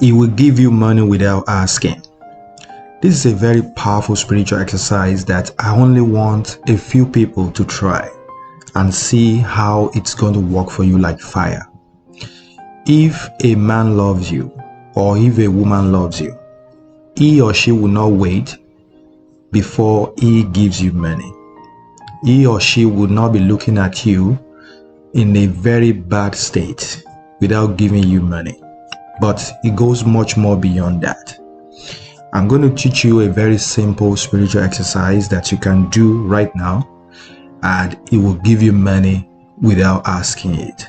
He will give you money without asking. This is a very powerful spiritual exercise that I only want a few people to try and see how it's going to work for you like fire. If a man loves you or if a woman loves you, he or she will not wait before he gives you money. He or she will not be looking at you in a very bad state without giving you money. But it goes much more beyond that. I'm going to teach you a very simple spiritual exercise that you can do right now, and it will give you money without asking it.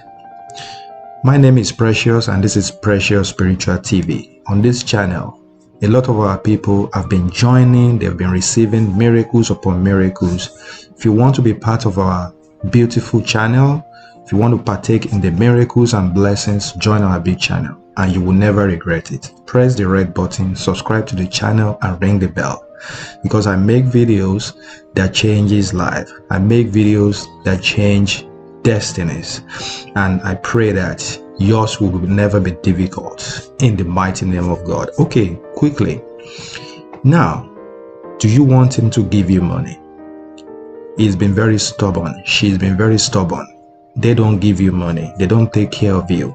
My name is Precious, and this is Precious Spiritual TV. On this channel, a lot of our people have been joining, they've been receiving miracles upon miracles. If you want to be part of our beautiful channel, if you want to partake in the miracles and blessings, join our big channel and you will never regret it. Press the red button, subscribe to the channel and ring the bell, because I make videos that changes life. I make videos that change destinies, and I pray that yours will never be difficult in the mighty name of God. Okay, quickly. Now, do you want him to give you money? He's been very stubborn. She's been very stubborn. They don't give you money. They don't take care of you.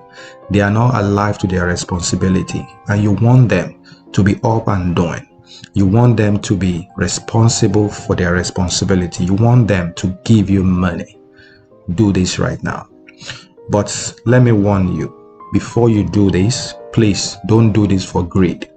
They are not alive to their responsibility, and you want them to be up and doing. You want them to be responsible for their responsibility. You want them to give you money. Do this right now. But let me warn you, before you do this, please don't do this for greed.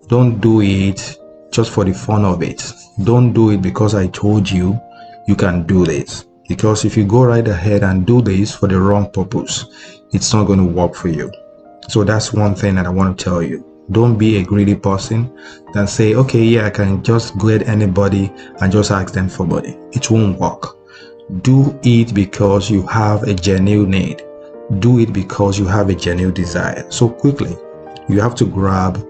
Don't do it just for the fun of it. Don't do it because I told you you can do this. Because if you go right ahead and do this for the wrong purpose, it's not going to work for you. So that's one thing that I want to tell you. Don't be a greedy person and say, okay, yeah, I can just go at anybody and just ask them for money. It won't work. Do it because you have a genuine need. Do it because you have a genuine desire. So quickly, you have to grab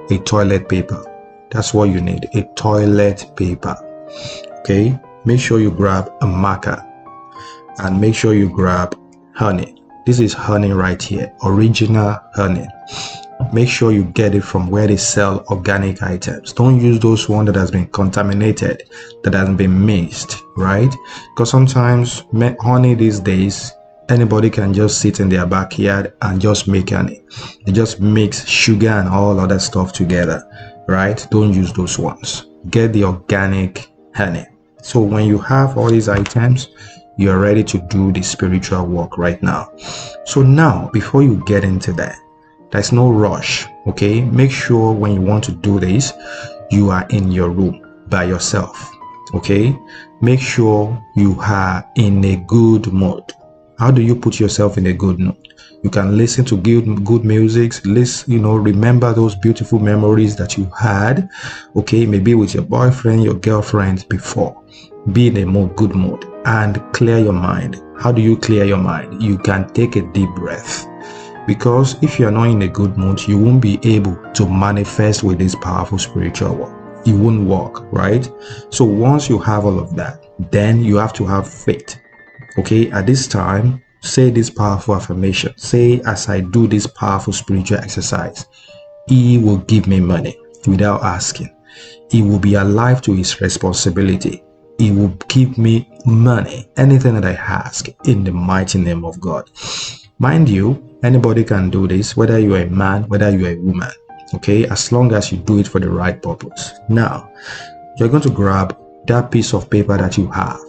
a toilet paper. That's what you need, a toilet paper. Okay, make sure you grab a marker and make sure you grab honey. This is honey right here, original honey. Make sure you get it from where they sell organic items. Don't use those one that has been contaminated, that has been mixed, right? Because sometimes honey these days, anybody can just sit in their backyard and just make honey. They just mix sugar and all other stuff together, right? Don't use those ones. Get the organic honey. So when you have all these items, you're ready to do the spiritual work right now. So now, before you get into that, there's no rush, okay? Make sure when you want to do this, you are in your room by yourself, okay? Make sure you are in a good mood. How do you put yourself in a good mood? You can listen to good music, remember those beautiful memories that you had, okay? Maybe with your boyfriend, your girlfriend before. Be in a good mood and clear your mind. How do you clear your mind? You can take a deep breath. Because if you're not in a good mood, you won't be able to manifest with this powerful spiritual work. It won't work, right? So once you have all of that, then you have to have faith. Okay, at this time, say this powerful affirmation. Say, as I do this powerful spiritual exercise, he will give me money without asking. He will be alive to his responsibility. He will give me money, anything that I ask, in the mighty name of God. Mind you, anybody can do this, whether you're a man, whether you're a woman, okay, as long as you do it for the right purpose. Now, you're going to grab that piece of paper that you have,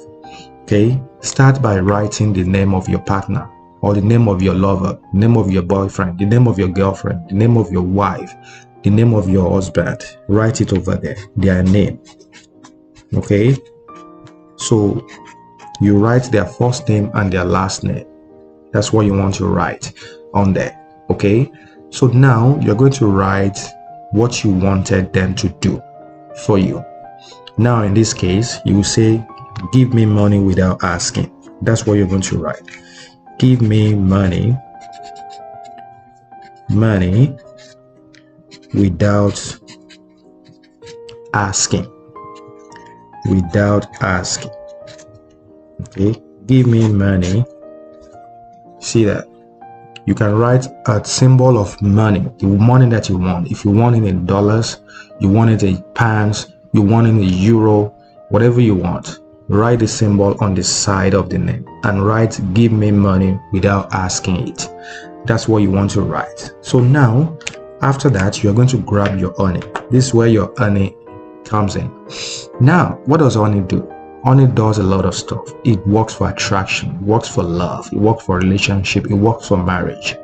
okay? Start by writing the name of your partner, or the name of your lover, the name of your boyfriend, the name of your girlfriend, the name of your wife, the name of your husband. Write it over there, their name, okay? So you write their first name and their last name. That's what you want to write on there, okay? So now you're going to write what you wanted them to do for you. Now in this case, you will say, give me money without asking. That's what you're going to write. Give me money without asking. Okay, give me money. See that? You can write a symbol of money, the money that you want. If you want it in dollars, you want it in pounds, you want it in euro, whatever you want. Write the symbol on the side of the name and write "give me money" without asking it. That's what you want to write. So now, after that, you're going to grab your honey. This is where your honey comes in. Now, what does honey do? Honey does a lot of stuff. It works for attraction, it works for love, it works for relationship, it works for marriage.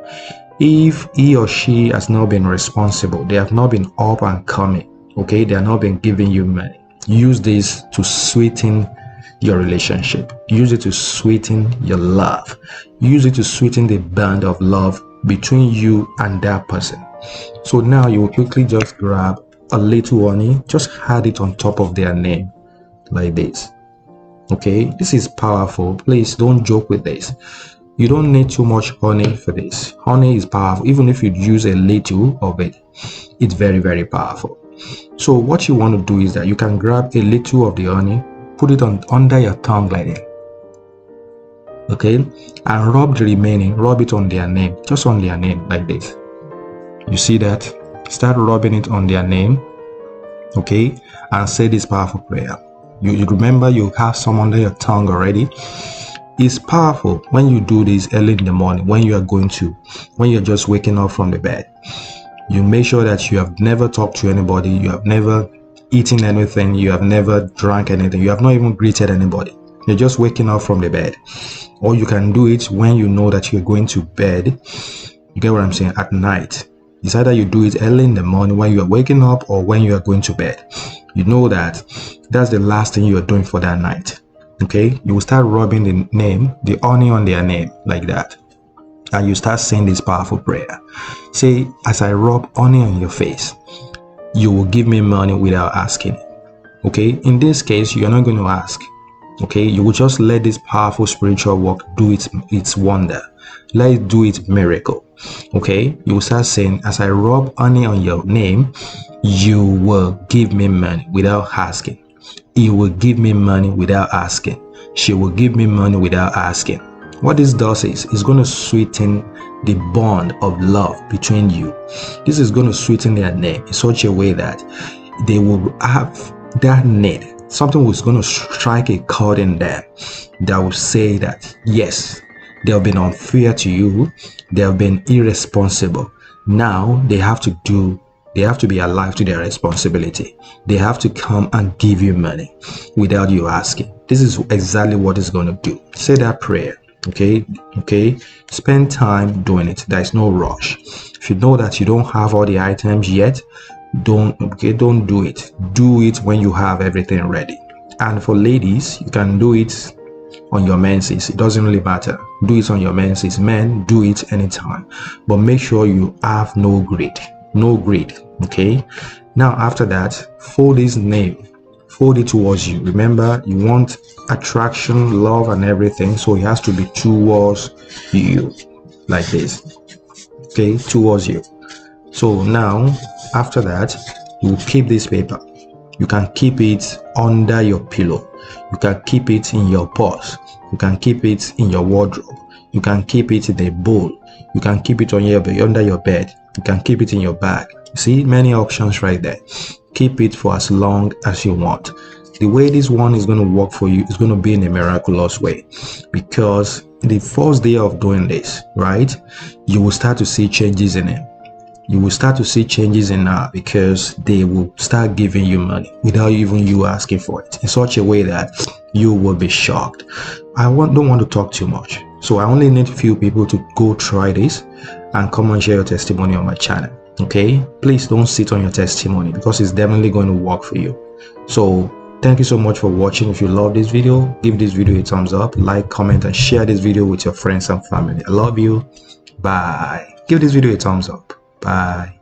If he or she has not been responsible, they have not been up and coming, okay, they have not been giving you money, use this to sweeten your relationship. Use it to sweeten your love. Use it to sweeten the bond of love between you and that person. So now you will quickly just grab a little honey, just add it on top of their name like this. Okay, this is powerful. Please don't joke with this. You don't need too much honey for this. Honey is powerful. Even if you use a little of it, it's very, very powerful. So what you want to do is that you can grab a little of the honey, put it on under your tongue like that, okay, and rub the remaining, rub it on their name, just on their name like this. You see that? Start rubbing it on their name, okay, and say this powerful prayer. You remember you have some under your tongue already. It's powerful when you do this early in the morning, when you're just waking up from the bed. You make sure that you have never talked to anybody, you have never eaten anything, you have never drank anything, you have not even greeted anybody. You're just waking up from the bed. Or you can do it when you know that you're going to bed. You get what I'm saying? At night. It's either you do it early in the morning when you are waking up or when you are going to bed. You know that that's the last thing you are doing for that night. Okay? You will start rubbing the honey on their name like that. And you start saying this powerful prayer. Say, as I rub honey on your face, you will give me money without asking. Okay? In this case, you are not going to ask. Okay? You will just let this powerful spiritual work do its wonder. Let it do its miracle. Okay? You will start saying, as I rub honey on your name, you will give me money without asking. He will give me money without asking. She will give me money without asking. What this does is it's going to sweeten the bond of love between you. This is going to sweeten their name in such a way that they will have that need. Something was going to strike a chord in them that will say that, yes, they have been unfair to you. They have been irresponsible. Now they have to be alive to their responsibility. They have to come and give you money without you asking. This is exactly what it's going to do. Say that prayer. Okay, spend time doing it. There is no rush. If you know that you don't have all the items yet, don't do it. Do it when you have everything ready. And for ladies, you can do it on your menses. It doesn't really matter. Do it on your menses. Men, do it anytime, but make sure you have no greed. Okay, now after that, fold his name, fold it towards you. Remember, you want attraction, love, and everything, so it has to be towards you like this. Okay, towards you. So now after that, you keep this paper. You can keep it under your pillow, you can keep it in your purse, you can keep it in your wardrobe, you can keep it in a bowl, you can keep it on under your bed, you can keep it in your bag. See, many options right there. Keep it for as long as you want. The way this one is going to work for you is going to be in a miraculous way, because the first day of doing this, right, you will start to see changes in it. You will start to see changes in her, because they will start giving you money without even you asking for it, in such a way that you will be shocked. Don't want to talk too much, so I only need a few people to go try this and come and share your testimony on my channel. Okay, please don't sit on your testimony, because it's definitely going to work for you. So thank you so much for watching. If you love this video, give this video a thumbs up, like, comment, and share this video with your friends and family. I love you. Bye. Give this video a thumbs up. Bye.